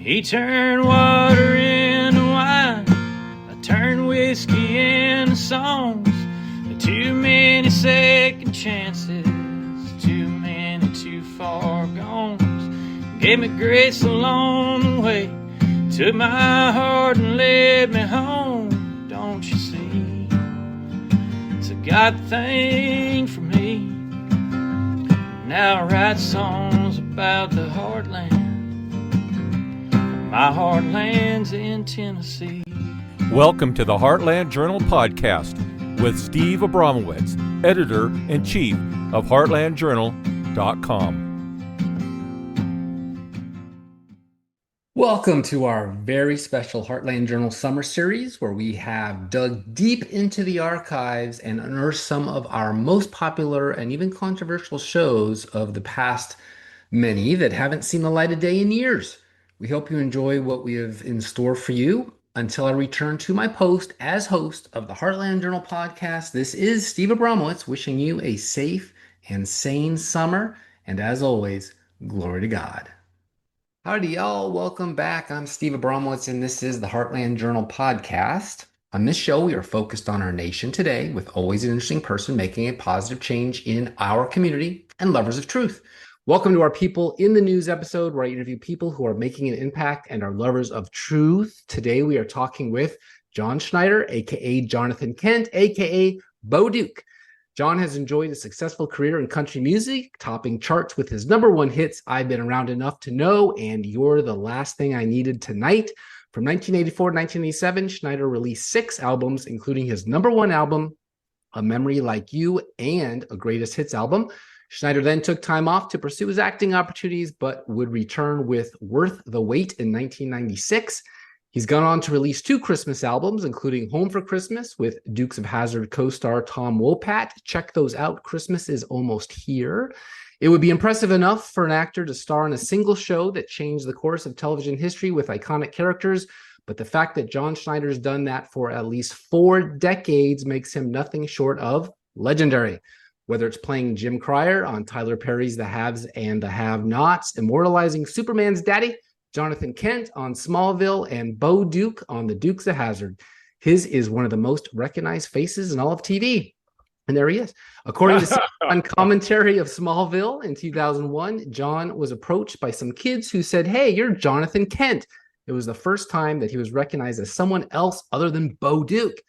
He turned water into wine, I turned whiskey into songs. Too many second chances, too many too far gones. Gave me grace along the way, took my heart and led me home. Don't you see, it's a God thing for me. Now I write songs about the heartland. My heartland's in Tennessee. Welcome to the Heartland Journal podcast with Steve Abramowitz, editor-in-chief of heartlandjournal.com. Welcome to our very special Heartland Journal Summer Series, where we have dug deep into the archives and unearthed some of our most popular and even controversial shows of the past, many that haven't seen the light of day in years. We hope you enjoy what we have in store for you. Until I return to my post as host of the Heartland Journal podcast, this is Steve Abramowitz wishing you a safe and sane summer. And as always, glory to God. Howdy, y'all. Welcome back. I'm Steve Abramowitz, and this is the Heartland Journal podcast. On this show, we are focused on our nation today with always an interesting person making a positive change in our community and lovers of truth. Welcome to our People in the News episode, where I interview people who are making an impact and are lovers of truth. Today, we are talking with John Schneider, aka Jonathan Kent, aka Bo Duke. John has enjoyed a successful career in country music, topping charts with his number one hits, I've Been Around Enough to Know, and You're the Last Thing I Needed Tonight. From 1984 to 1987, Schneider released 6 albums, including his number one album, A Memory Like You, and a greatest hits album. Schneider then took time off to pursue his acting opportunities, but would return with Worth the Wait in 1996. He's gone on to release 2 Christmas albums, including Home for Christmas with Dukes of Hazzard co-star Tom Wopat. Check those out. Christmas is almost here. It would be impressive enough for an actor to star in a single show that changed the course of television history with iconic characters, but the fact that John Schneider's done that for at least 4 decades makes him nothing short of legendary. Whether it's playing Jim Cryer on Tyler Perry's The Haves and the Have-Nots, immortalizing Superman's daddy, Jonathan Kent on Smallville, and Bo Duke on The Dukes of Hazzard. His is one of the most recognized faces in all of TV. And there he is. According to on commentary of Smallville in 2001, John was approached by some kids who said, "Hey, you're Jonathan Kent." It was the first time that he was recognized as someone else other than Bo Duke.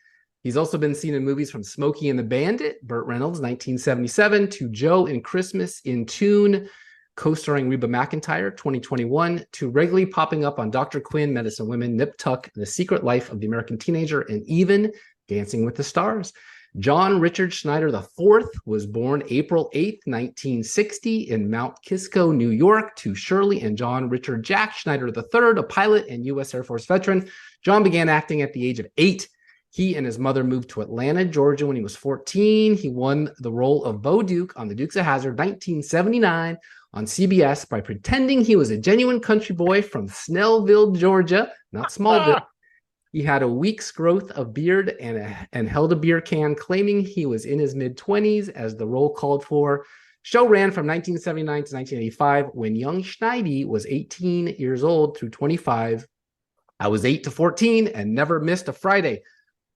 He's also been seen in movies from Smokey and the Bandit, Burt Reynolds, 1977, to Joe and Christmas in Tune, co-starring Reba McEntire, 2021, to regularly popping up on Dr. Quinn, Medicine Women, Nip Tuck, The Secret Life of the American Teenager, and even Dancing with the Stars. John Richard Schneider IV was born April 8, 1960 in Mount Kisco, New York, to Shirley and John Richard Jack Schneider III, a pilot and U.S. Air Force veteran. John began acting at the age of 8. He and his mother moved to Atlanta, Georgia when he was 14. He won the role of Bo Duke on The Dukes of Hazzard 1979 on CBS by pretending he was a genuine country boy from Snellville, Georgia, not Smallville. He had a week's growth of beard and held a beer can, claiming he was in his mid-20s as the role called for. Show ran from 1979 to 1985 when young Schneidi was 18 years old through 25. I was 8 to 14 and never missed a Friday.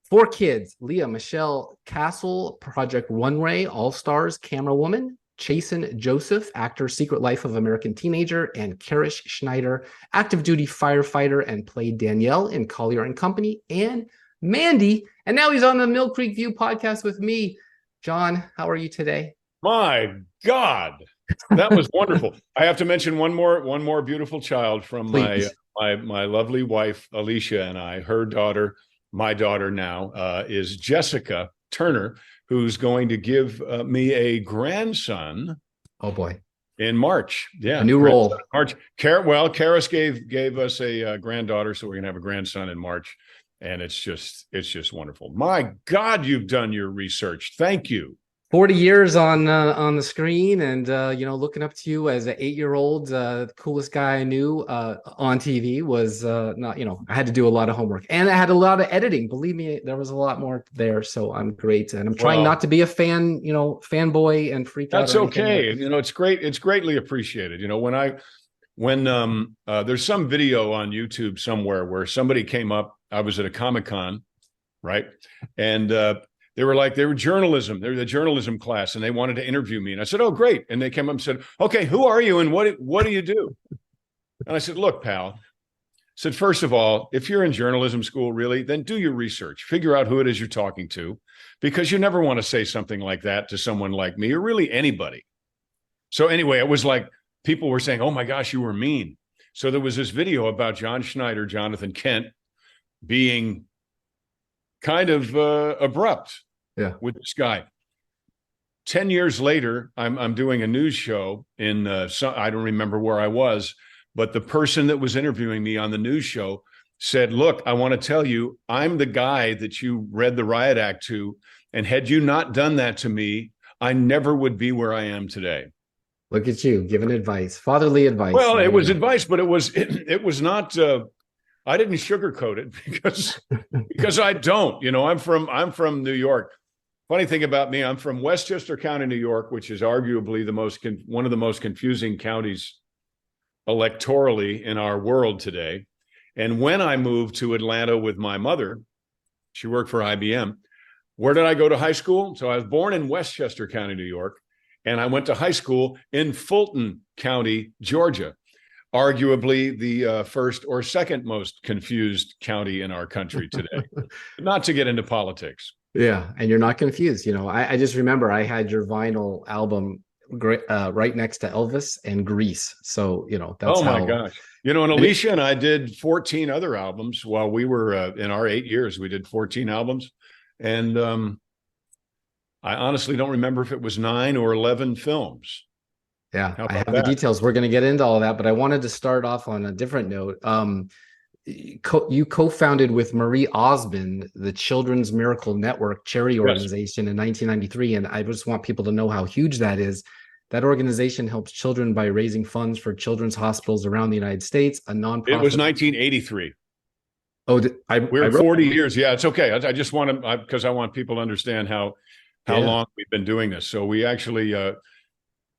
4 kids: Leah Michelle Castle, Project Runway, All-Stars, Camera Woman; Chasen Joseph, actor, Secret Life of American Teenager; and Karish Schneider, active duty firefighter and played Danielle in Collier and Company; and Mandy. And now he's on the Mill Creek View podcast with me. John, how are you today? My God, that was wonderful. I have to mention one more beautiful child from my lovely wife, Alicia, and I. Her daughter, my daughter now, is Jessica Turner, who's going to give me a grandson. Oh boy! In March, yeah, a new role. March. Karis gave us a granddaughter, so we're gonna have a grandson in March, and it's just wonderful. My God, you've done your research. Thank you. 40 years on the screen, and looking up to you as an 8-year-old, the coolest guy I knew on TV was not. I had to do a lot of homework, and I had a lot of editing. Believe me, there was a lot more there. So I'm great, and I'm trying not to be a fanboy and freak out. That's okay. It's great. It's greatly appreciated. when there's some video on YouTube somewhere where somebody came up. I was at a Comic-Con, right? And they were journalism. They're the journalism class, and they wanted to interview me. And I said, "Oh, great!" And they came up and said, "Okay, who are you, and what do you do?" And I said, "Look, pal." Said, first of all, if you're in journalism school, really, then do your research. Figure out who it is you're talking to, because you never want to say something like that to someone like me or really anybody. So anyway, it was like people were saying, "Oh my gosh, you were mean." So there was this video about John Schneider, Jonathan Kent, being kind of abrupt with this guy. 10 years later, I'm doing a news show in I don't remember where I was, but the person that was interviewing me on the news show said, "Look, I want to tell you, I'm the guy that you read the Riot Act to, and had you not done that to me, I never would be where I am today." Look at you giving advice, fatherly advice. Well, it was advice, but it was not. I didn't sugarcoat it because I don't. I'm from New York. Funny thing about me, I'm from Westchester County, New York, which is arguably one of the most confusing counties electorally in our world today. And when I moved to Atlanta with my mother, she worked for IBM. Where did I go to high school? So I was born in Westchester County, New York, and I went to high school in Fulton County, Georgia, arguably the first or second most confused county in our country today. Not to get into politics. Yeah, and you're not confused. I just remember I had your vinyl album right next to Elvis and Grease. So, that's oh my gosh. And Alicia and I did 14 other albums while we were in our 8 years. We did 14 albums. And I honestly don't remember if it was 9 or 11 films. Yeah, I have the details. We're going to get into all of that, but I wanted to start off on a different note. You co-founded with Marie Osmond the Children's Miracle Network charity organization in 1993, and I just want people to know how huge that is. That organization helps children by raising funds for children's hospitals around the United States, a nonprofit. It was 1983. Oh, we're 40 years. Yeah, it's okay. I just want to, because I want people to understand how long we've been doing this. So we actually,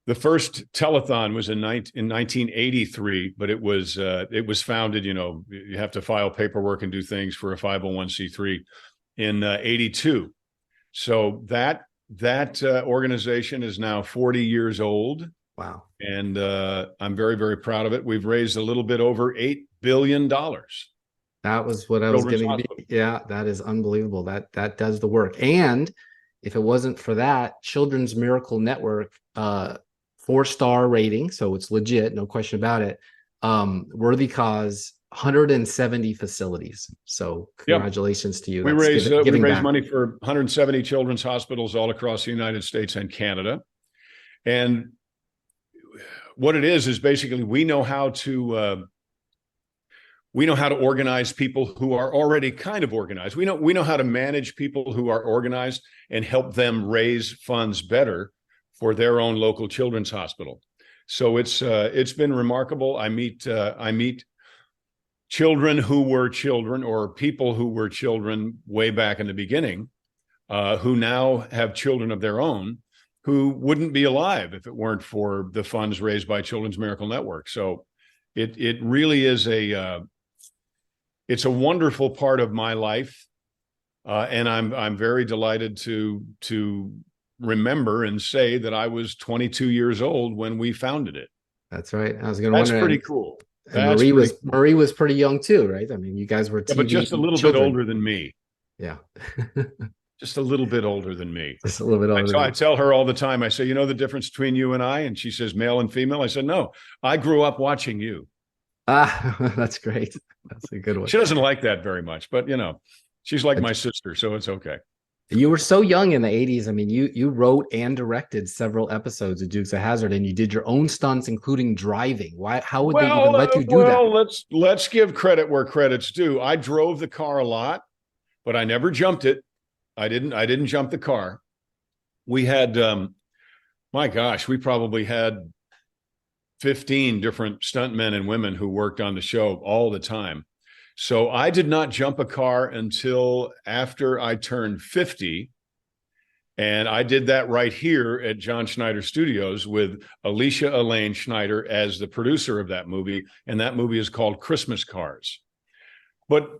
the first telethon was in 1983, but it was founded, you have to file paperwork and do things for a 501c3 in 82. So that organization is now 40 years old. Wow. And I'm very, very proud of it. We've raised a little bit over $8 billion. That was what I was getting. Yeah, that is unbelievable. That does the work. And if it wasn't for that, Children's Miracle Network, 4-star rating, so it's legit, no question about it. Worthy cause, 170 facilities. So congratulations to you. We raise money for 170 children's hospitals all across the United States and Canada. And what it is basically we know how to organize people who are already kind of organized. We know how to manage people who are organized and help them raise funds better for their own local children's hospital. So it's been remarkable. I meet children who were children or people who were children way back in the beginning, who now have children of their own who wouldn't be alive if it weren't for the funds raised by Children's Miracle Network. So it really is it's a wonderful part of my life. And I'm very delighted to remember and say that I was 22 years old when we founded it. That's right. I was going to wonder. That's pretty cool. Marie was pretty young too, right? I mean, you guys were but just a little bit older than me. Yeah. Just a little bit older than me. Just a little bit older. I tell her all the time, I say, you know the difference between you and I? And she says, male and female. I said, no, I grew up watching you. That's great. That's a good one. She doesn't like that very much, but she's like my sister, so it's okay. You were so young in the 80s. I mean, you wrote and directed several episodes of Dukes of Hazzard, and you did your own stunts, including driving. How would they even let you do that? Let's give credit where credit's due. I drove the car a lot, but I never jumped it. I didn't jump the car. We had, my gosh, we probably had 15 different stuntmen and women who worked on the show all the time. So I did not jump a car until after I turned 50. And I did that right here at John Schneider Studios with Alicia Elaine Schneider as the producer of that movie. And that movie is called Christmas Cars. But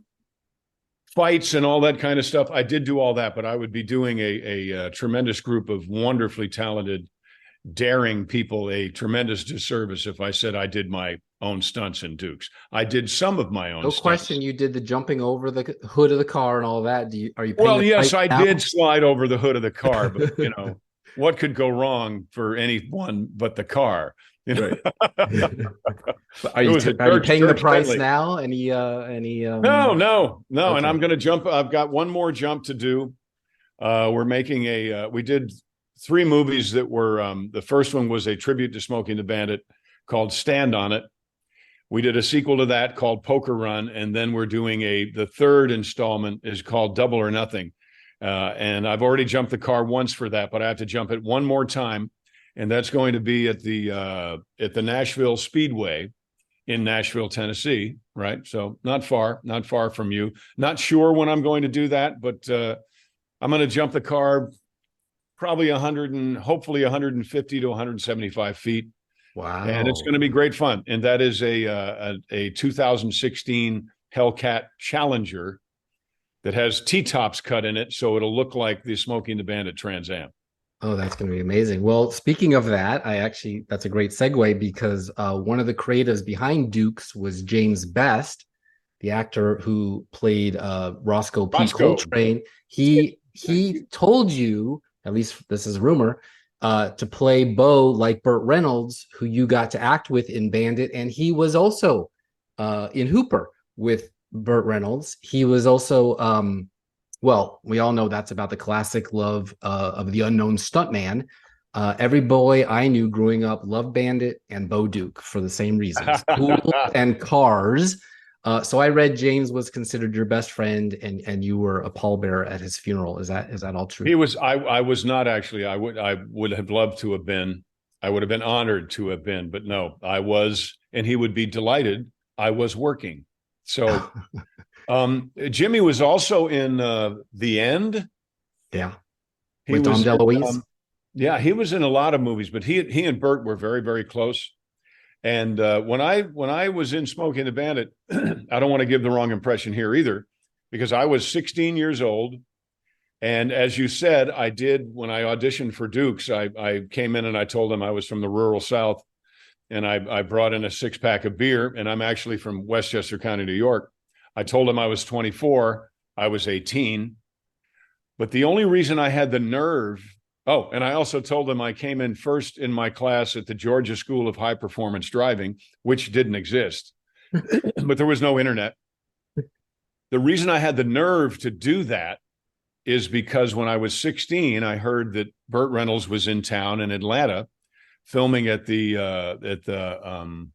fights and all that kind of stuff, I did do all that, but I would be doing a tremendous group of wonderfully talented, daring people a tremendous disservice if I said I did my own stunts in Dukes. I did some of my own No stunts. question, you did the jumping over the hood of the car and all that. Are you? Well, yes, I did slide over the hood of the car, but what could go wrong for anyone but the car? Right. Are you paying the price friendly now? No. Okay. And I'm going to jump. I've got one more jump to do. We're making we did 3 movies that were, the first one was a tribute to Smokey and the Bandit called Stand on It. We did a sequel to that called Poker Run. And then we're doing the third installment is called Double or Nothing. And I've already jumped the car once for that, but I have to jump it one more time. And that's going to be at the Nashville Speedway in Nashville, Tennessee. Right. So not far from you. Not sure when I'm going to do that, but I'm going to jump the car probably 100 and hopefully 150 to 175 feet. Wow. And it's going to be great fun. And that is a 2016 Hellcat Challenger that has T-tops cut in it. So it'll look like the Smokey and the Bandit Trans Am. Oh, that's going to be amazing. Well, speaking of that, that's a great segue because one of the creatives behind Dukes was James Best, the actor who played Roscoe P. Coltrane. He told you, at least this is a rumor, to play Bo like Burt Reynolds, who you got to act with in Bandit. And he was also in Hooper with Burt Reynolds. He was also, well, we all know that's about the classic love of the unknown stuntman. Every boy I knew growing up loved Bandit and Bo Duke for the same reasons. Cool and cars. So I read James was considered your best friend, and you were a pallbearer at his funeral. Is that all true? He was. I was not actually. I would have loved to have been. I would have been honored to have been, but no, I was, and he would be delighted. I was working. So, Jimmy was also in The End. Yeah, with Tom DeLuise. Yeah, he was in a lot of movies, but he and Burt were very, very close. And when I was in Smokey and the Bandit, I don't want to give the wrong impression here either, because I was 16 years old. And as you said, I did, when I auditioned for Dukes, I came in and I told them I was from the rural South, and I brought in a 6-pack of beer, and I'm actually from Westchester County, New York. I told them I was 24, I was 18. But the only reason I had the nerve, and I also told them I came in first in my class at the Georgia School of High Performance Driving, which didn't exist, but there was no internet. The reason I had the nerve to do that is because when I was 16, I heard that Burt Reynolds was in town in Atlanta filming at the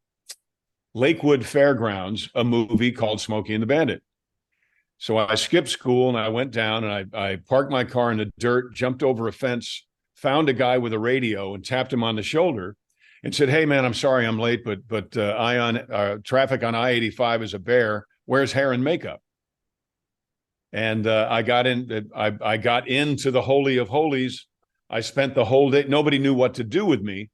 Lakewood Fairgrounds, a movie called Smokey and the Bandit. So I skipped school and I went down and I parked my car in the dirt, jumped over a fence, found a guy with a radio and tapped him on the shoulder and said, "Hey man, I'm sorry I'm late, but traffic on I-85 is a bear. Where's hair and makeup?" And I got into the Holy of Holies. I spent the whole day. Nobody knew what to do with me,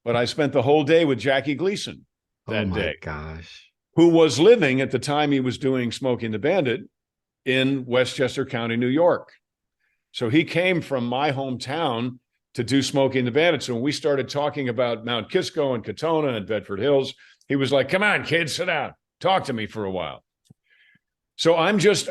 but I spent the whole day with Jackie Gleason that day. Oh my gosh. Who was living at the time he was doing Smokey and the Bandit in Westchester County, New York. So he came from my hometown to do Smokey and the Bandit. So when we started talking about Mount Kisco and Katona and Bedford Hills, he was like, "Come on, kid, sit down. Talk to me for a while." So I'm just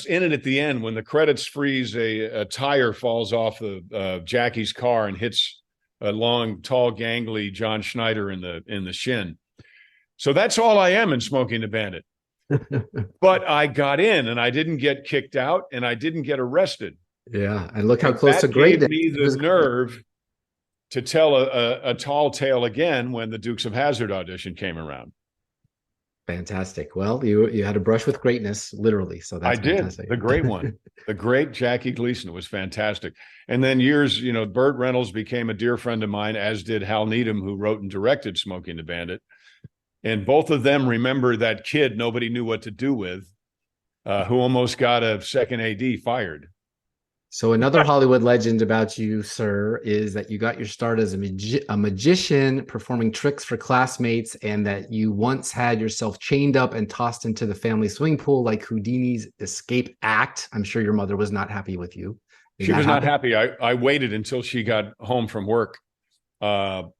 in it at the end when the credits freeze. A tire falls off of Jackie's car and hits a long, tall, gangly John Schneider in the shin. So that's all I am in Smokey and the Bandit. But I got in and I didn't get kicked out and I didn't get arrested. Yeah, and look how close to great gave me the nerve to tell a tall tale again when the Dukes of Hazzard audition came around. Fantastic. Well, you had a brush with greatness, literally. So that's fantastic. The great one, the great Jackie Gleason was fantastic. And then Burt Reynolds became a dear friend of mine, as did Hal Needham, who wrote and directed Smokey and the Bandit. And both of them remember that kid nobody knew what to do with, who almost got a second AD fired. So another Hollywood legend about you, sir, is that you got your start as a magician performing tricks for classmates, and that you once had yourself chained up and tossed into the family swimming pool like Houdini's escape act. I'm sure your mother was not happy with you. She was not happy. I waited until she got home from work. And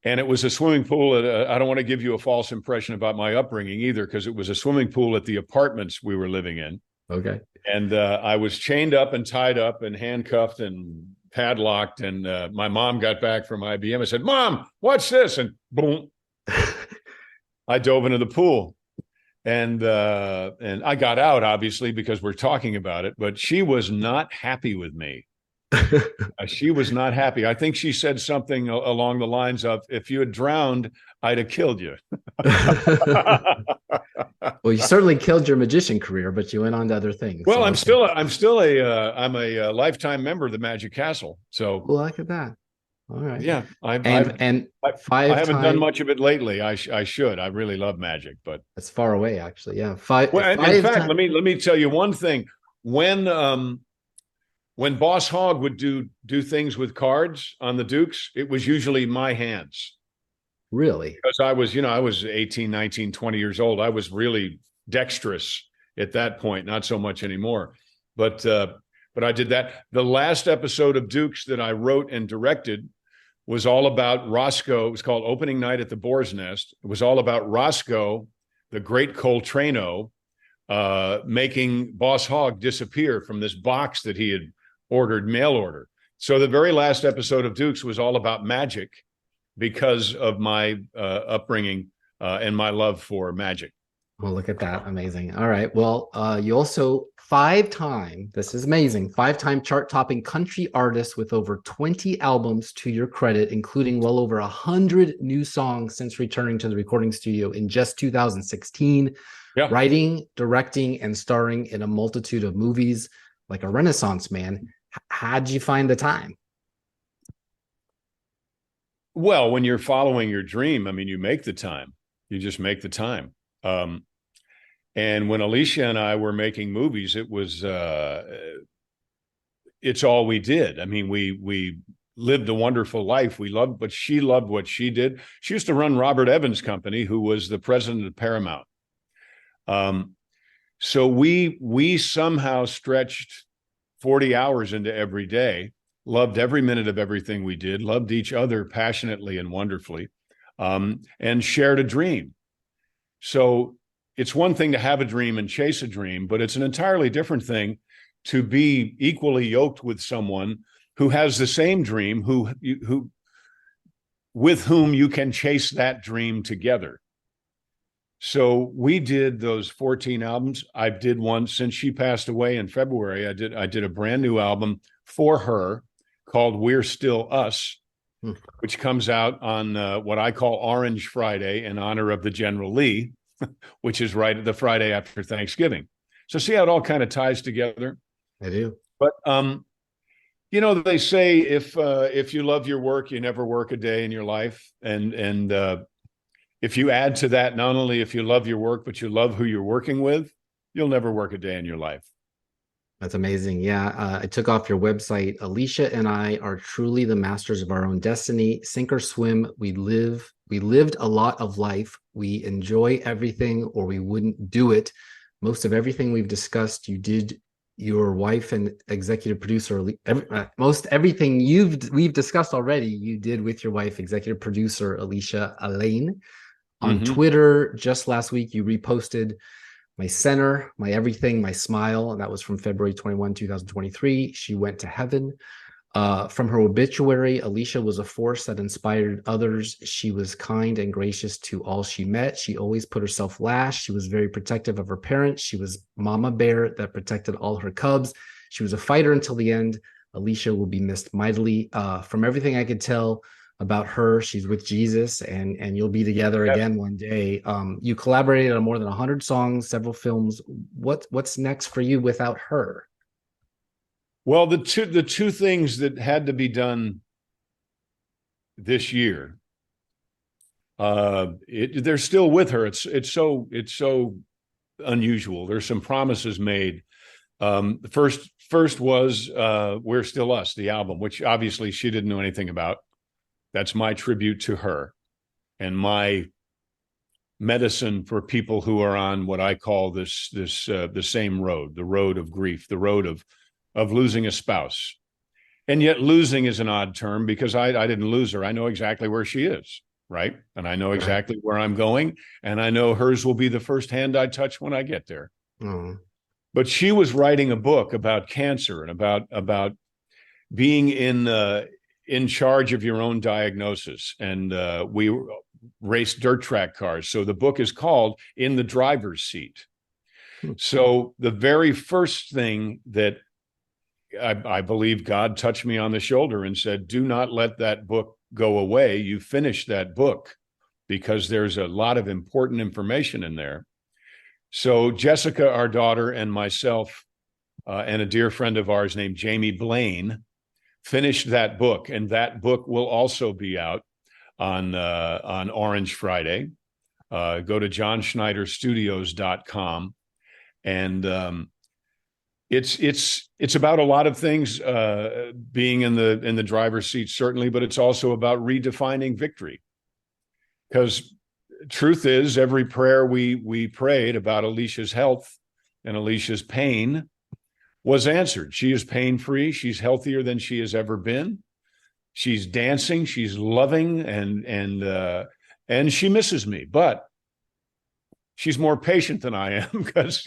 it was a swimming pool. I don't want to give you a false impression about my upbringing either, because it was a swimming pool at the apartments we were living in. Okay. And I was chained up and tied up and handcuffed and padlocked. And my mom got back from IBM and said, "Mom, what's this?" And boom, I dove into the pool. And I got out, obviously, because we're talking about it. But she was not happy with me. She was not happy. I think she said something along the lines of, "If you had drowned, I'd have killed you." Well, you certainly killed your magician career, but you went on to other things. Well, I'm still a lifetime member of the Magic Castle. So, well, look at that. All right. Yeah, I haven't done much of it lately. I should. I really love magic, but it's far away, actually. Yeah. In fact, let me tell you one thing. When Boss Hogg would do things with cards on the Dukes, it was usually my hands. Really? Because I was 18, 19, 20 years old. I was really dexterous at that point, not so much anymore. But I did that. The last episode of Dukes that I wrote and directed was all about Roscoe. It was called Opening Night at the Boar's Nest. It was all about Roscoe, the great Coltrano, making Boss Hogg disappear from this box that he had ordered mail order. So the very last episode of Dukes was all about magic, because of my upbringing and my love for magic. Well, look at that. Amazing. All right. Well, you also this is amazing, 5-time chart-topping country artist with over 20 albums to your credit, including well over 100 new songs since returning to the recording studio in just 2016. Yeah. Writing, directing, and starring in a multitude of movies, like a Renaissance man. How'd you find the time? Well, when you're following your dream, I mean, you make the time. You just make the time. And when Alicia and I were making movies, it was it's all we did. I mean, we lived a wonderful life. We loved, but she loved what she did. She used to run Robert Evans' company, who was the president of Paramount. So we somehow stretched 40 hours into every day. Loved every minute of everything we did, loved each other passionately and wonderfully, and shared a dream. So it's one thing to have a dream and chase a dream, but it's an entirely different thing to be equally yoked with someone who has the same dream, with whom you can chase that dream together. So we did those 14 albums. I did one since she passed away in February. I did a brand new album for her called We're Still Us, which comes out on what I call Orange Friday in honor of the General Lee, which is right the Friday after Thanksgiving. So see how it all kind of ties together? I do. But, they say if you love your work, you never work a day in your life. And if you add to that, not only if you love your work, but you love who you're working with, you'll never work a day in your life. That's amazing. Yeah, I took off your website. Alicia and I are truly the masters of our own destiny. Sink or swim, we lived a lot of life. We enjoy everything, or we wouldn't do it. Most of everything we've discussed, you did. Your wife and executive producer, most everything we've discussed already, you did with your wife, executive producer Alicia Elaine. On Twitter, just last week, you reposted my center, my everything, my smile. And that was from February 21, 2023. She went to heaven. From her obituary, Alicia was a force that inspired others. She was kind and gracious to all she met. She always put herself last. She was very protective of her parents. She was mama bear that protected all her cubs. She was a fighter until the end. Alicia will be missed mightily. From everything I could tell about her, she's with Jesus, and you'll be together again one day. You collaborated on more than 100 songs, several films. What's next for you without her? Well, the two things that had to be done this year, they're still with her. It's so unusual. There's some promises made The first was We're Still Us, the album, which obviously she didn't know anything about. That's my tribute to her and my medicine for people who are on what I call the same road, the road of grief, the road of losing a spouse. And yet losing is an odd term because I didn't lose her. I know exactly where she is, right? And I know exactly where I'm going. And I know hers will be the first hand I touch when I get there. Mm. But she was writing a book about cancer and about being in charge of your own diagnosis. And we raced dirt track cars. So the book is called In the Driver's Seat. So the very first thing that I believe God touched me on the shoulder and said, do not let that book go away. You finish that book because there's a lot of important information in there. So Jessica, our daughter, and myself, and a dear friend of ours named Jamie Blaine, finished that book. And that book will also be out on Orange Friday. Go to johnschneiderstudios.com. And it's about a lot of things, being in the driver's seat, certainly, but it's also about redefining victory. Because truth is, every prayer we prayed about Alicia's health and Alicia's pain was answered. She is pain-free. She's healthier than she has ever been. She's dancing. She's loving, and she misses me, but she's more patient than I am because,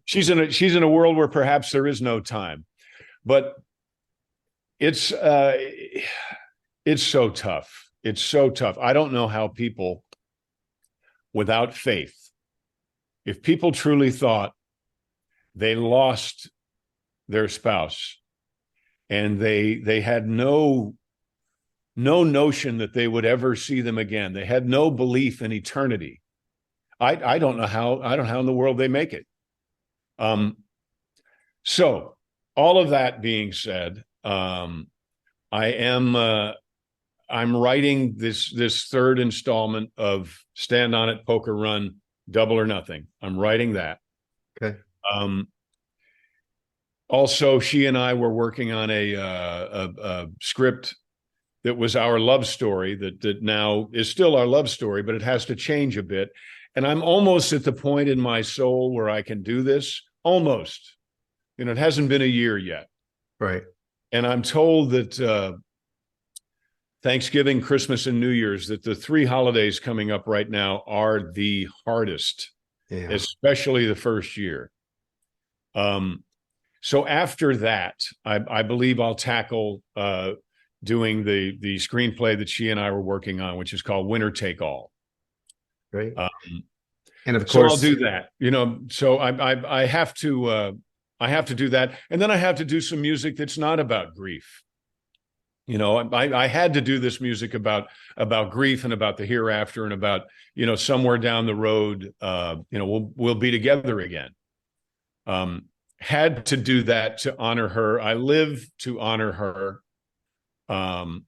she's in a world where perhaps there is no time. But it's so tough. It's so tough. I don't know how people without faith, if people truly thought they lost their spouse and they had no notion that they would ever see them again, they had no belief in eternity. I don't know how in the world they make it. So all of that being said, I'm writing this third installment of Stand On It, Poker Run, Double or Nothing. I'm writing that. Okay. Also, she and I were working on a script that was our love story that now is still our love story, but it has to change a bit. And I'm almost at the point in my soul where I can do this. Almost. It hasn't been a year yet. Right. And I'm told that Thanksgiving, Christmas, and New Year's, that the 3 holidays coming up right now are the hardest, especially the first year. So after that, I believe I'll tackle doing the screenplay that she and I were working on, which is called Winner Take All. Right. And of course, so I'll do that. So I have to do that, and then I have to do some music that's not about grief. I had to do this music about grief and about the hereafter and about somewhere down the road, we'll be together again. Had to do that to honor her. I live to honor her, and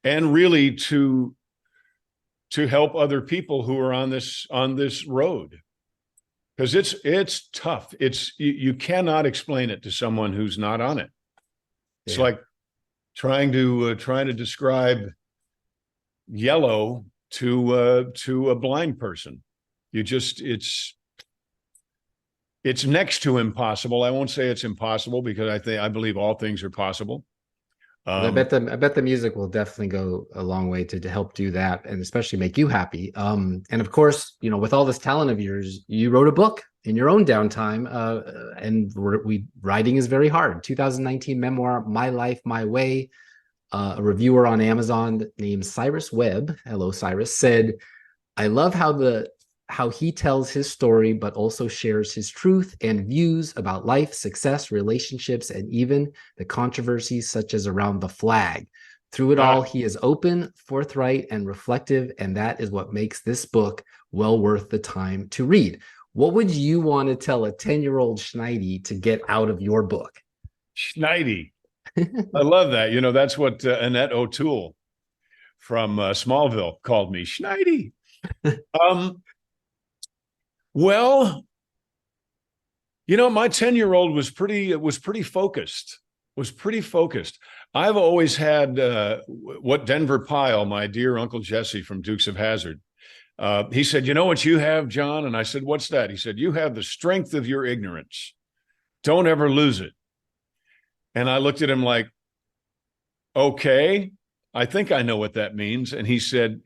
really to help other people who are on this road, because it's tough. You cannot explain it to someone who's not on it. It's like trying to describe yellow to a blind person. It's next to impossible. I won't say it's impossible because I believe all things are possible. I bet the music will definitely go a long way to help do that, and especially make you happy. And of course, with all this talent of yours, you wrote a book in your own downtime, and writing is very hard. 2019 memoir, My Life, My Way. A reviewer on Amazon named Cyrus Webb, hello Cyrus, said, "I love how he tells his story, but also shares his truth and views about life, success, relationships, and even the controversies such as around the flag. Through it all, he is open, forthright, and reflective, and that is what makes this book well worth the time to read." What would you want to tell a 10-year-old Schneidi to get out of your book? Schneidi. I love that. That's what Annette O'Toole from Smallville called me, Schneidi. Well, My 10-year-old was pretty focused. Was pretty focused. I've always had what Denver Pyle, my dear Uncle Jesse from Dukes of Hazzard, he said, "You know what you have, John?" And I said, "What's that?" He said, "You have the strength of your ignorance. Don't ever lose it." And I looked at him like, "Okay, I think I know what that means." And he said,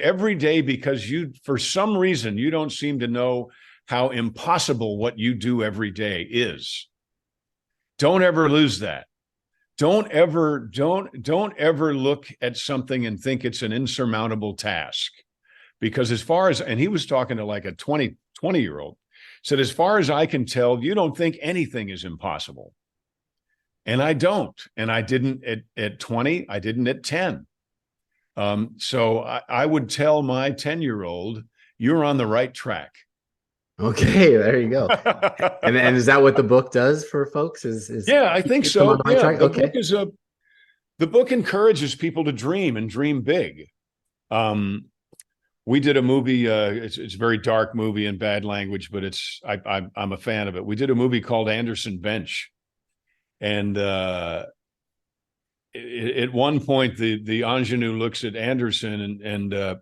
"Every day, because you, for some reason, you don't seem to know how impossible what you do every day is. Don't ever lose that. Don't ever look at something and think it's an insurmountable task. Because and he was talking to like a 20-year-old, said, as far as I can tell, you don't think anything is impossible. And I don't. And I didn't at 20, I didn't at 10. So I would tell my 10-year-old, you're on the right track. Okay, there you go. and is that what the book does for folks? Yeah, I think so. Yeah, okay. The book encourages people to dream and dream big. We did a movie. It's a very dark movie and bad language, but I'm a fan of it. We did a movie called Anderson Bench, and at one point the ingenue looks at Anderson and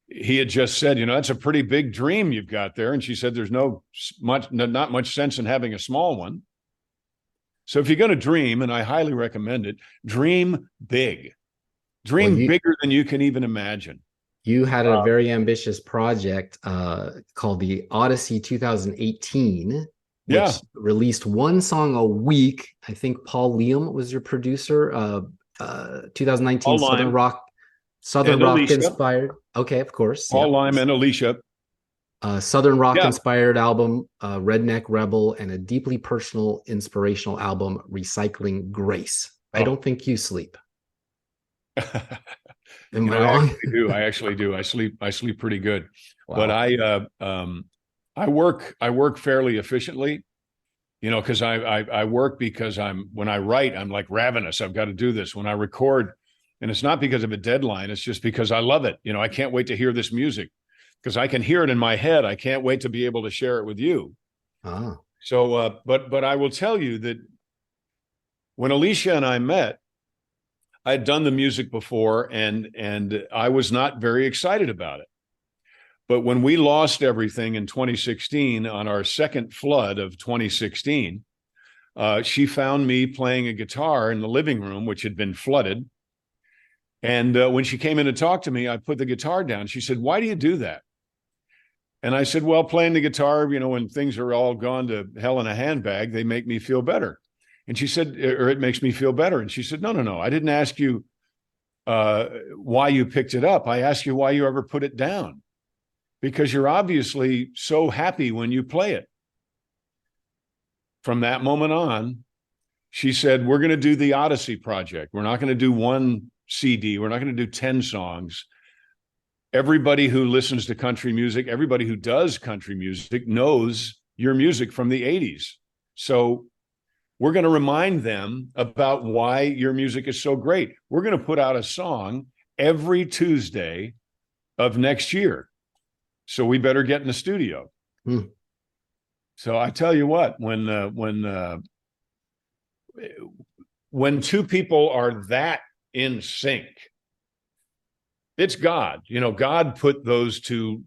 he had just said, that's a pretty big dream you've got there. And she said, there's not much sense in having a small one. So if you're going to dream, and I highly recommend it, dream big. Dream bigger than you can even imagine. You had a very ambitious project called the Odyssey 2018, which released one song a week. I think Paul Liam was your producer. 2019 Southern rock inspired. Okay, of course. Paul Lime and Alicia. Southern rock inspired album, Redneck Rebel, and a deeply personal, inspirational album, Recycling Grace. I don't think you sleep. Am I wrong? I actually do. I sleep pretty good. Wow. But I work fairly efficiently, because I work because when I write, I'm like ravenous. I've got to do this. When I record, and it's not because of a deadline, it's just because I love it. I can't wait to hear this music because I can hear it in my head. I can't wait to be able to share it with you. Ah. So, but I will tell you that when Alicia and I met, I had done the music before and I was not very excited about it. But when we lost everything in 2016 on our second flood of 2016, she found me playing a guitar in the living room, which had been flooded. And when she came in to talk to me, I put the guitar down. She said, "Why do you do that?" And I said, "Well, playing the guitar, when things are all gone to hell in a handbag, they make me feel better." And she said, or it makes me feel better. And she said, No. I didn't ask you why you picked it up. I asked you why you ever put it down, because you're obviously so happy when you play it. From that moment on, she said, we're going to do the Odyssey project. We're not going to do one CD. We're not going to do 10 songs. Everybody who listens to country music, everybody who does country music knows your music from the 80s. So we're going to remind them about why your music is so great. We're going to put out a song every Tuesday of next year. So we better get in the studio. So I tell you what, when two people are that in sync, it's God. God put those two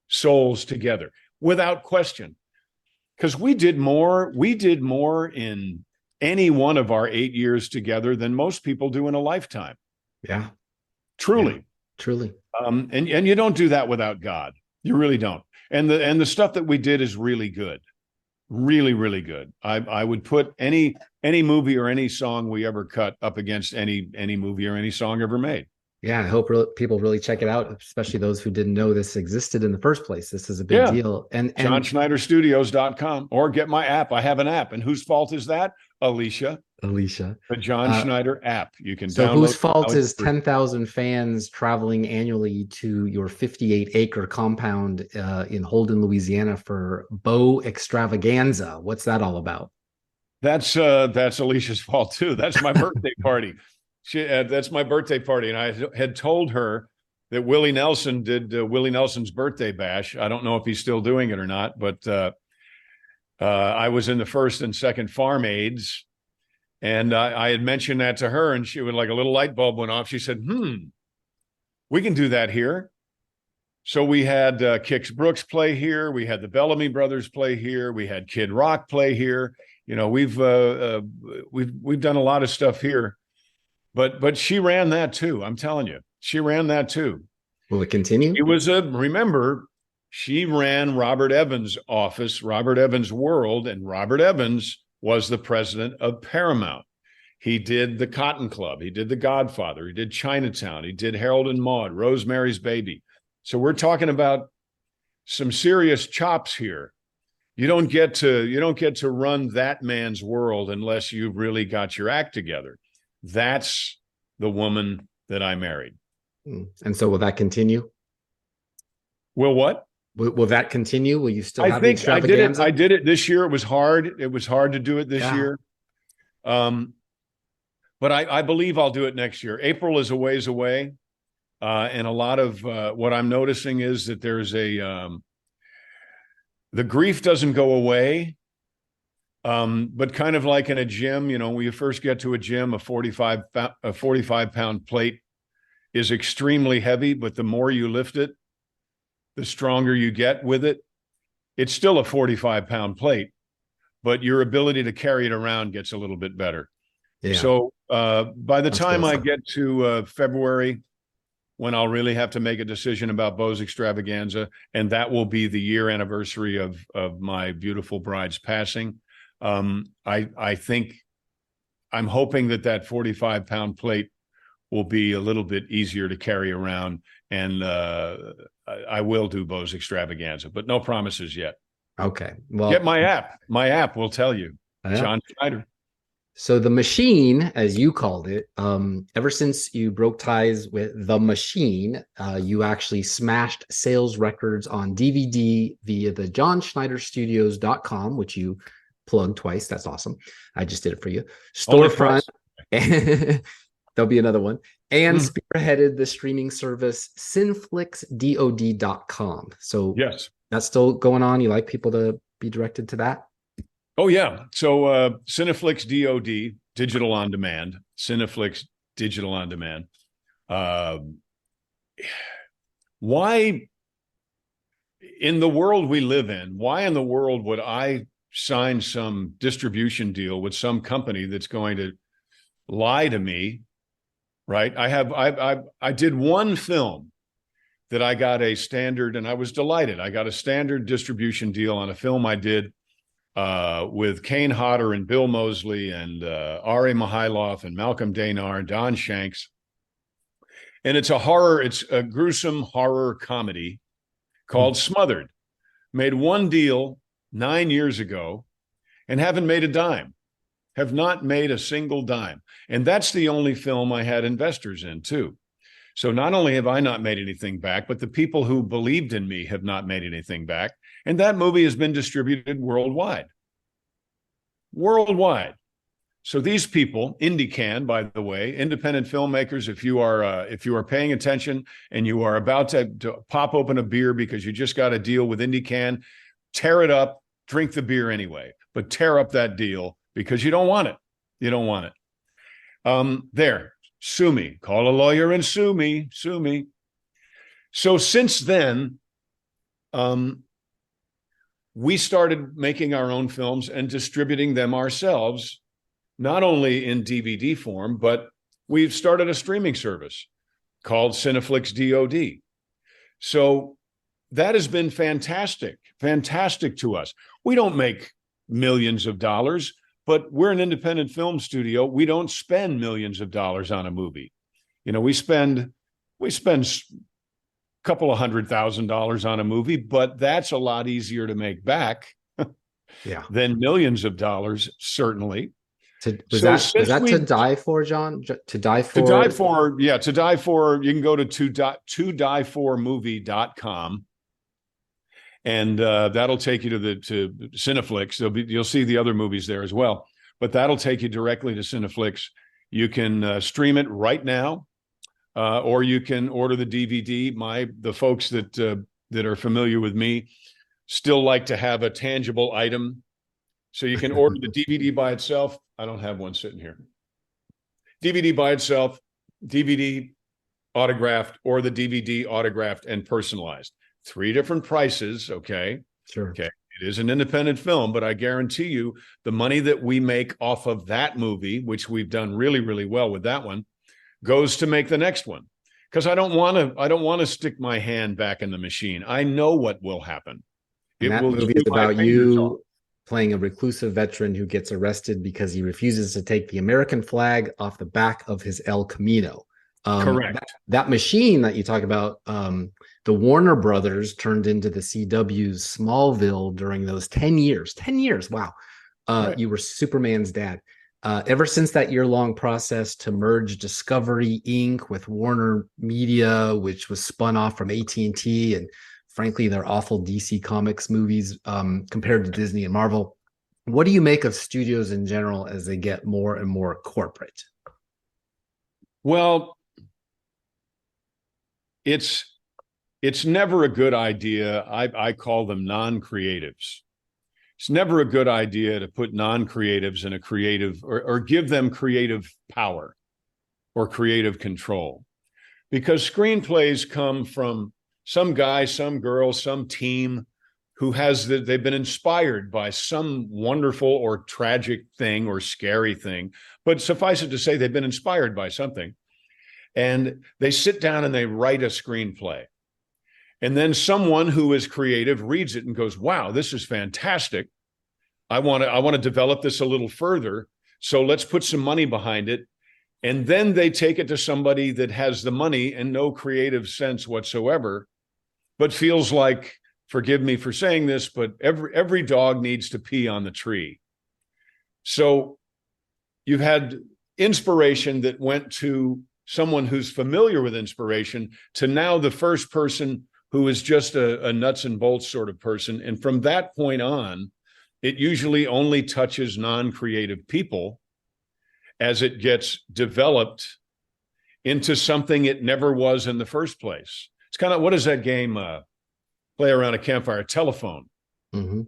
souls together without question. Because we did more in any one of our 8 years together than most people do in a lifetime. Yeah. Truly. Yeah, truly. And you don't do that without God. You really don't. And the stuff that we did is really good. Really, really good. I would put any movie or any song we ever cut up against any movie or any song ever made. Yeah, I hope people really check it out, especially those who didn't know this existed in the first place. This is a big deal. And JohnSchneiderStudios.com, or get my app. I have an app. And whose fault is that? Alicia. The John Schneider app. You can download. So whose fault is 10,000 fans traveling annually to your 58-acre compound in Holden, Louisiana for Bow Extravaganza? What's that all about? That's Alicia's fault too. That's my birthday party. That's my birthday party. And I had told her that Willie Nelson did Willie Nelson's birthday bash. I don't know if he's still doing it or not, but I was in the first and second farm aids, and I had mentioned that to her, and she would, like, a little light bulb went off. She said, we can do that here. So we had Kix Brooks play here. We had the Bellamy Brothers play here. We had Kid Rock play here. You know, we've done a lot of stuff here, but she ran that too. I'm telling you, she ran that too. Will it continue? It was remember, she ran Robert Evans' office, Robert Evans' World, and Robert Evans was the president of Paramount. He did the Cotton Club. He did The Godfather. He did Chinatown. He did Harold and Maude, Rosemary's Baby. So we're talking about some serious chops here. You don't get to run that man's world unless you've really got your act together. That's the woman that I married. And so will that continue? Will what? Will that continue? Will you still have I think the extravaganza? I did it this year. It was hard. It was hard to do it this year. But I believe I'll do it next year. April is a ways away. And a lot of what I'm noticing is that there's the grief doesn't go away. But kind of like in a gym, you know, when you first get to a gym, a 45-pound plate is extremely heavy, but the more you lift it, the stronger you get with it. It's still a 45-pound plate, but your ability to carry it around gets a little bit better. Yeah. So by the time I get to February, when I'll really have to make a decision about Beau's Extravaganza, and that will be the year anniversary of my beautiful bride's passing, I think I'm hoping that 45-pound plate will be a little bit easier to carry around, and I will do Beau's Extravaganza, but no promises yet. Okay. Well, get my app. My app will tell you. John Schneider. So the machine, as you called it, ever since you broke ties with the machine, you actually smashed sales records on DVD via the johnschneiderstudios.com, which you plugged twice. That's awesome. I just did it for you. Storefront. There'll be another one. And spearheaded the streaming service cineflixdod.com. So yes, that's still going on. You like people to be directed to that? Oh, yeah. So Cineflix DOD, digital on demand, Cineflix digital on demand. Why, in the world we live in, why in the world would I sign some distribution deal with some company that's going to lie to me, right? I did one film that I got a standard, and I was delighted. I got a standard distribution deal on a film I did with Kane Hodder and Bill Moseley and Ari Mihailov and Malcolm Danar and Don Shanks. And it's a gruesome horror comedy called Smothered. Made one deal 9 years ago and haven't made a dime. Have not made a single dime. And that's the only film I had investors in too. So not only have I not made anything back, but the people who believed in me have not made anything back. And that movie has been distributed worldwide. Worldwide. So these people, IndieCan, by the way, independent filmmakers, if you are paying attention and you are about to pop open a beer because you just got a deal with IndieCan, tear it up, drink the beer anyway, but tear up that deal because you don't want it. You don't want it. There, sue me. Call a lawyer and sue me. Sue me. So since then, we started making our own films and distributing them ourselves, not only in DVD form, but we've started a streaming service called Cineflix DOD. So that has been fantastic to us. We don't make millions of dollars, but we're an independent film studio. We don't spend millions of dollars on a movie. You know, we spend a couple of $100,000 on a movie, but that's a lot easier to make back than millions of dollars, certainly. Was that to die for, John? To die for? To die for, yeah. To die for, you can go to todieformovie.com. And that'll take you to Cineflix. You'll see the other movies there as well. But that'll take you directly to Cineflix. You can stream it right now or you can order the DVD. The folks that are familiar with me still like to have a tangible item. So you can order the DVD by itself. I don't have one sitting here. DVD by itself, DVD autographed, or the DVD autographed and personalized. 3 different prices, okay? Sure. Okay. It is an independent film, but I guarantee you the money that we make off of that movie, which we've done really, really well with that one, goes to make the next one. Because I don't want to stick my hand back in the machine. I know what will happen. And that movie is about you playing a reclusive veteran who gets arrested because he refuses to take the American flag off the back of his El Camino. Correct. That machine that you talk about, the Warner Brothers turned into the CW's Smallville during those 10 years. 10 years, wow. Right. You were Superman's dad. Ever since that year-long process to merge Discovery Inc. with Warner Media, which was spun off from AT&T, and frankly, their awful DC Comics movies compared to Disney and Marvel. What do you make of studios in general as they get more and more corporate? Well, it's never a good idea. I call them non-creatives. It's never a good idea to put non-creatives in a creative or give them creative power or creative control, because screenplays come from some guy, some girl, some team who they've been inspired by some wonderful or tragic thing or scary thing, but suffice it to say, they've been inspired by something. And they sit down and they write a screenplay. And then someone who is creative reads it and goes, wow, this is fantastic. I want to develop this a little further. So let's put some money behind it. And then they take it to somebody that has the money and no creative sense whatsoever, but feels like, forgive me for saying this, but every dog needs to pee on the tree. So you've had inspiration that went to someone who's familiar with inspiration to now the first person who is just a nuts and bolts sort of person. And from that point on, it usually only touches non-creative people as it gets developed into something it never was in the first place. It's kind of, what is that game, play around a campfire, telephone. Mm-hmm.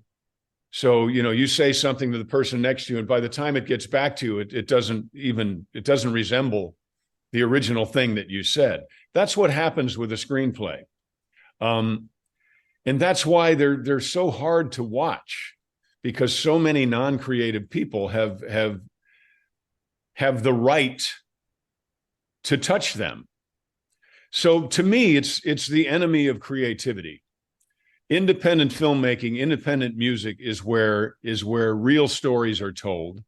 So, you say something to the person next to you, and by the time it gets back to you, it doesn't resemble the original thing that you said. That's what happens with a screenplay. And that's why they're so hard to watch, because so many non-creative people have the right to touch them. So to me, it's the enemy of creativity. Independent filmmaking, independent music is where real stories are told.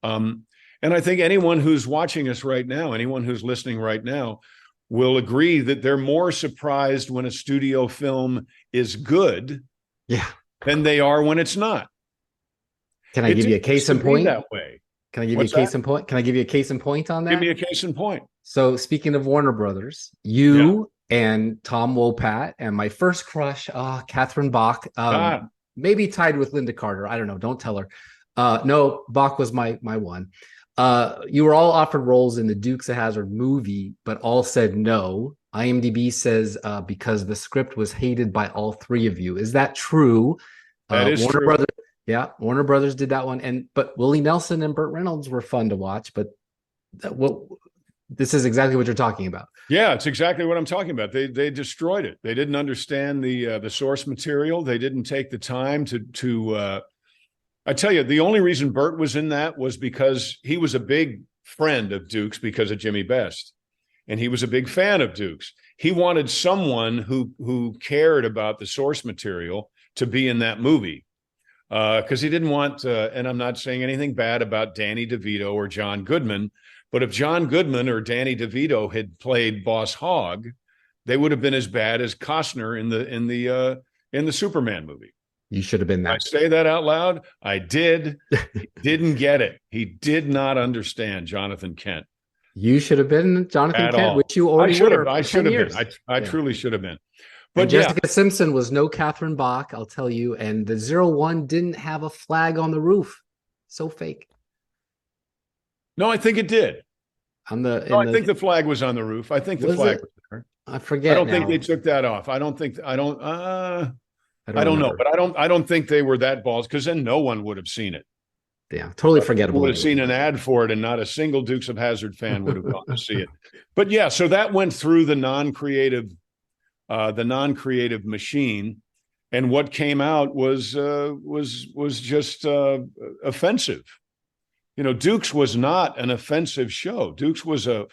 And I think anyone who's watching us right now, anyone who's listening right now, will agree that they're more surprised when a studio film is good, than they are when it's not. Can I give you a case in point? That way. Can I give you a case in point? Can I give you a case in point on that? Give me a case in point. So speaking of Warner Brothers, and Tom Wopat and my first crush, Catherine Bach, maybe tied with Linda Carter. I don't know. Don't tell her. No, Bach was my one. You were all offered roles in the Dukes of Hazzard movie, but all said no. IMDb says because the script was hated by all 3 of you. Is that true? That is Warner true. Brothers, Warner Brothers did that one, but Willie Nelson and Burt Reynolds were fun to watch. But this is exactly what you're talking about. Yeah, it's exactly what I'm talking about. They destroyed it. They didn't understand the source material. They didn't take the time to I tell you, the only reason Burt was in that was because he was a big friend of Dukes because of Jimmy Best. And he was a big fan of Dukes. He wanted someone who cared about the source material to be in that movie. Because he didn't want, and I'm not saying anything bad about Danny DeVito or John Goodman, but if John Goodman or Danny DeVito had played Boss Hogg, they would have been as bad as Costner in the Superman movie. You should have been that. I say that out loud. I did. He didn't get it. He did not understand Jonathan Kent. You should have been Jonathan Kent, which you already were. I should have been. I truly should have been. But Jessica Simpson was no Catherine Bach, I'll tell you. And the 01 didn't have a flag on the roof. So fake. No, I think it did. No, I think the flag was on the roof. I think the flag was there. I forget. I don't now. think they took that off. I don't know, remember. but I don't think they were that balls, because then no one would have seen it. Yeah, totally forgettable. Would have seen an ad for it, and not a single Dukes of Hazzard fan would have gone to see it. But yeah, so that went through the non-creative machine, and what came out was just offensive. You know, Dukes was not an offensive show. Dukes was a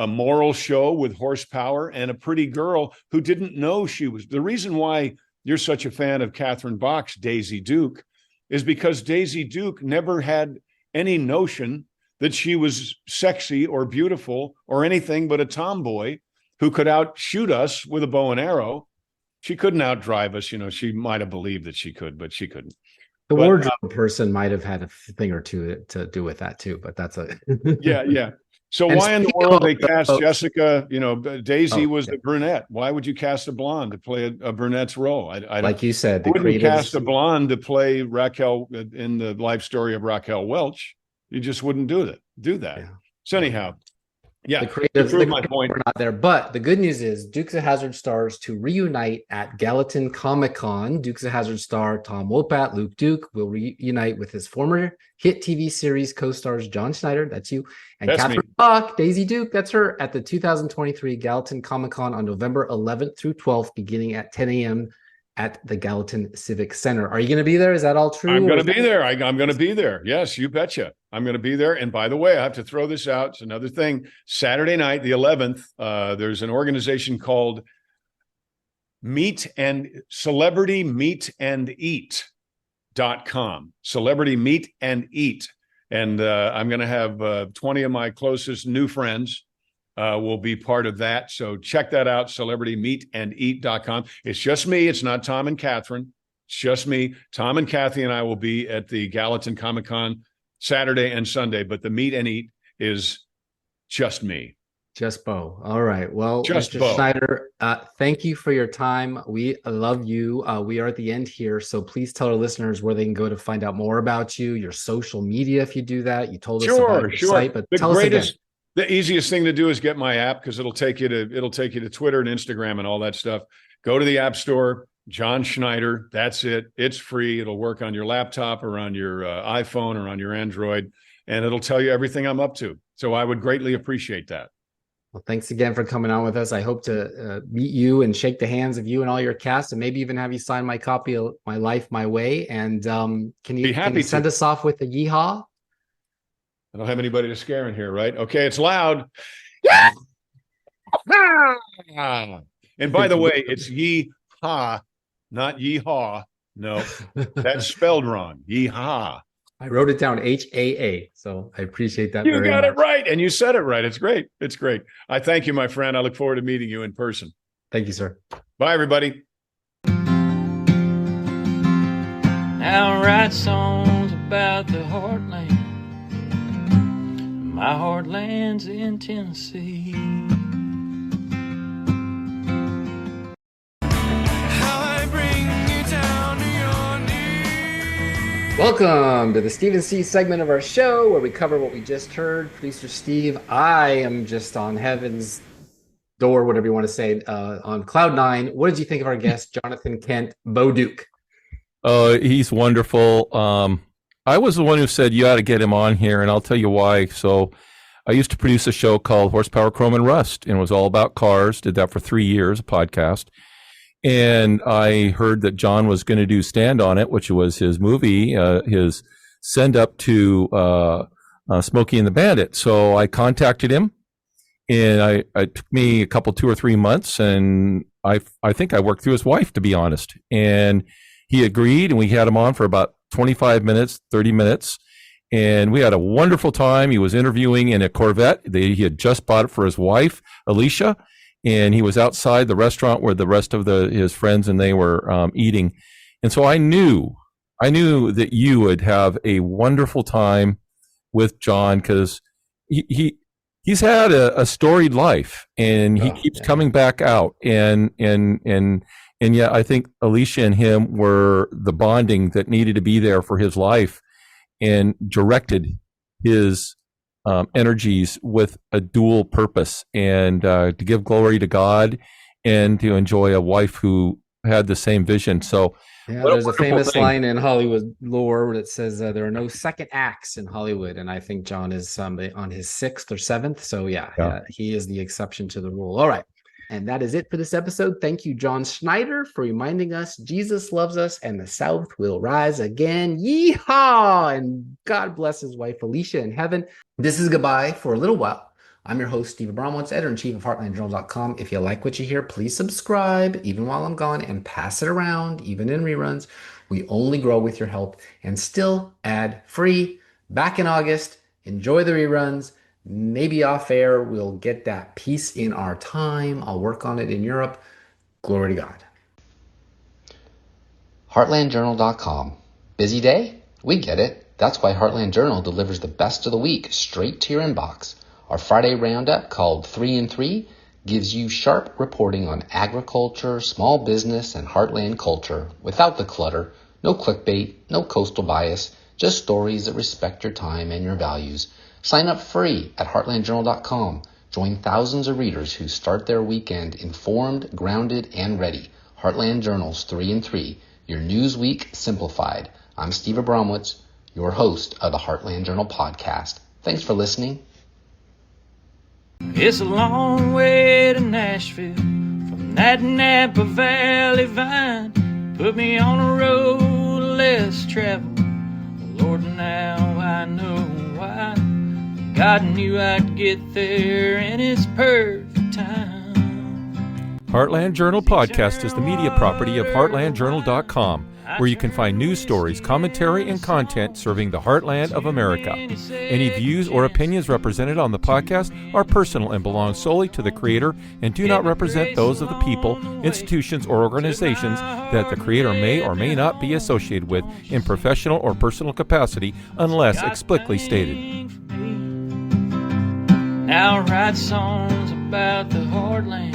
moral show with horsepower and a pretty girl who didn't know she was. The reason why you're such a fan of Catherine Bach's Daisy Duke is because Daisy Duke never had any notion that she was sexy or beautiful or anything but a tomboy who could outshoot us with a bow and arrow. She couldn't outdrive us. You know, she might have believed that she could, but she couldn't. The wardrobe person might have had a thing or two to do with that too, but that's a yeah. So why in the world they cast Jessica? You know, Daisy was the brunette. Why would you cast a blonde to play a brunette's role? I like you said, the wouldn't cast a blonde to play Raquel in the life story of Raquel Welch. You just wouldn't do that. Yeah. So anyhow, yeah, the creatives my point. Were not there, but the good news is Dukes of Hazzard stars to reunite at Gallatin Comic-Con. Dukes of Hazzard star Tom Wopat, Luke Duke, will reunite with his former hit TV series co-stars John Schneider, that's you, and Catherine Bach, Daisy Duke, that's her, at the 2023 Gallatin Comic-Con on November 11th through 12th, beginning at 10 a.m. at the Gallatin Civic Center. Are you going to be there? Is that all true? I'm going to be there. I'm going to be there. Yes, you betcha. I'm going to be there. And by the way, I have to throw this out. It's another thing. Saturday night, the 11th, there's an organization called Celebrity Meet and Eat.com. Celebrity Meet and Eat. And I'm going to have 20 of my closest new friends will be part of that. So check that out, celebritymeetandeat.com. It's just me. It's not Tom and Catherine. It's just me. Tom and Kathy and I will be at the Gallatin Comic-Con Saturday and Sunday, but the meet and eat is just me. Just Bo. All right. Well, just Mr. Bo. Schneider, thank you for your time. We love you. We are at the end here, so please tell our listeners where they can go to find out more about you, your social media, if you do that. You told us about your site, but tell us again. The easiest thing to do is get my app, because it'll take you to Twitter and Instagram and all that stuff. Go to the App Store, John Schneider. That's it. It's free. It'll work on your laptop or on your iPhone or on your Android, and it'll tell you everything I'm up to. So I would greatly appreciate that. Well, thanks again for coming on with us. I hope to meet you and shake the hands of you and all your cast, and maybe even have you sign my copy of My Life, My Way. And can you send us off with a yeehaw? I don't have anybody to scare in here, right? Okay, it's loud. And by the way, it's yee-haw, not yee-haw. No, that's spelled wrong. Yee-haw. I wrote it down H-A-A, so I appreciate that. You got it right, and you said it right. It's great. It's great. I thank you, my friend. I look forward to meeting you in person. Thank you, sir. Bye, everybody. Now write songs about the heartland. My heartland's in Tennessee. Welcome to the Steve and C segment of our show, where we cover what we just heard. Producer Steve, I am just on heaven's door, whatever you want to say, on cloud nine. What did you think of our guest, Jonathan Kent, Bo Duke? He's wonderful. I was the one who said you ought to get him on here, and I'll tell you why. So I used to produce a show called Horsepower, Chrome, and Rust, and it was all about cars. Did that for 3 years, a podcast. And I heard that John was going to do Stand on It, which was his movie, his send up to Smokey and the Bandit. So I contacted him, and it took me a couple, 2 or 3 months, and I think I worked through his wife, to be honest. And he agreed, and we had him on for about 25 minutes, 30 minutes, and we had a wonderful time. He was interviewing in a Corvette. He had just bought it for his wife, Alicia, and he was outside the restaurant where the rest of his friends and they were eating. And so I knew that you would have a wonderful time with John, because he's had a storied life, and he keeps coming back out, and yet I think Alicia and him were the bonding that needed to be there for his life, and directed his energies with a dual purpose, and to give glory to God and to enjoy a wife who had the same vision. So Yeah, what there's a wonderful famous thing. line in Hollywood lore that says there are no second acts in Hollywood, and I think John is on his sixth or seventh. So yeah, he is the exception to the rule. All right, and that is it for this episode. Thank you, John Schneider, for reminding us Jesus loves us and the South will rise again. Yeehaw! And God bless his wife Alicia in heaven. This is goodbye for a little while. I'm your host, Steve Abramowitz, editor-in-chief of HeartlandJournal.com. If you like what you hear, please subscribe, even while I'm gone, and pass it around, even in reruns. We only grow with your help, and still ad-free. Back in August. Enjoy the reruns. Maybe off air, we'll get that piece in our time. I'll work on it in Europe. Glory to God. HeartlandJournal.com. Busy day? We get it. That's why Heartland Journal delivers the best of the week straight to your inbox. Our Friday roundup, called 3 in 3, gives you sharp reporting on agriculture, small business, and heartland culture without the clutter, no clickbait, no coastal bias, just stories that respect your time and your values. Sign up free at heartlandjournal.com. Join thousands of readers who start their weekend informed, grounded, and ready. Heartland Journal's 3 in 3, your news week simplified. I'm Steve Abramowitz, your host of the Heartland Journal podcast. Thanks for listening. It's a long way to Nashville from that Napa Valley vine. Put me on a road less traveled. Lord, now I know why. God knew I'd get there in His perfect time. Heartland Journal Podcast is the media property of heartlandjournal.com, where you can find news stories, commentary, and content serving the heartland of America. Any views or opinions represented on the podcast are personal and belong solely to the creator and do not represent those of the people, institutions, or organizations that the creator may or may not be associated with in professional or personal capacity unless explicitly stated. Now I write songs about the heartland.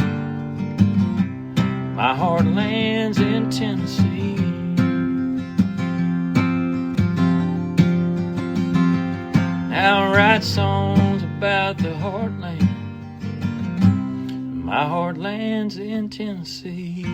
My heartland's in Tennessee. Now I write songs about the heartland. My heartland's in Tennessee.